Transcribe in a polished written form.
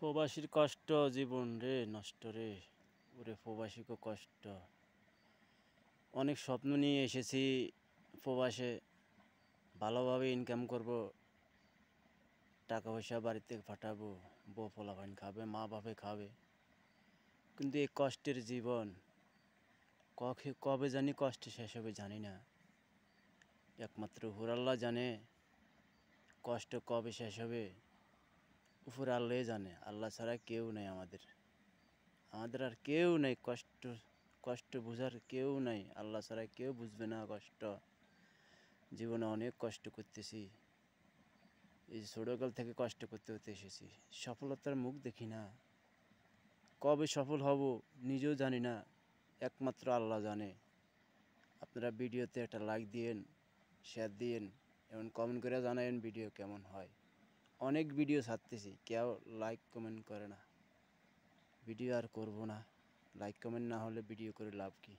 প্রবাসীর কষ্ট জীবন রে নষ্ট রে। ওরে প্রবাসীকে কষ্ট। অনেক স্বপ্ন নিয়ে এসেছি প্রবাসে, ভালোভাবে ইনকাম করব, টাকা পয়সা বাড়ি থেকে পাঠাবো, বউ পোলাপান খাবে, মা বাপে খাবে। কিন্তু এই কষ্টের জীবন কবে জানি কষ্ট শেষ হবে জানি না। একমাত্র উপর আল্লাহ জানে কষ্ট কবে শেষ হবে। উপর আল্লাহই জানে, আল্লাহ ছাড়া কেউ নেই আমাদের আর কেউ নেই। কষ্ট বোঝার কেউ নাই, আল্লাহ ছাড়া কেউ বুঝবে না কষ্ট। জীবনে অনেক কষ্ট করতেছি, এই ছোটোকাল থেকে কষ্ট করতে করতে এসেছি। সফলতার মুখ দেখি না, কবে সফল হব নিজেও জানি না, একমাত্র আল্লাহ জানে। আপনারা ভিডিওতে একটা লাইক দিয়েন, শেয়ার দিয়েন এবং কমেন্ট করে জানাবেন ভিডিও কেমন হয়। অনেক ভিডিও ছাড়তেছি, কেউ লাইক কমেন্ট করে না। ভিডিও আর করব না, লাইক কমেন্ট না হলে ভিডিও করে লাভ কি।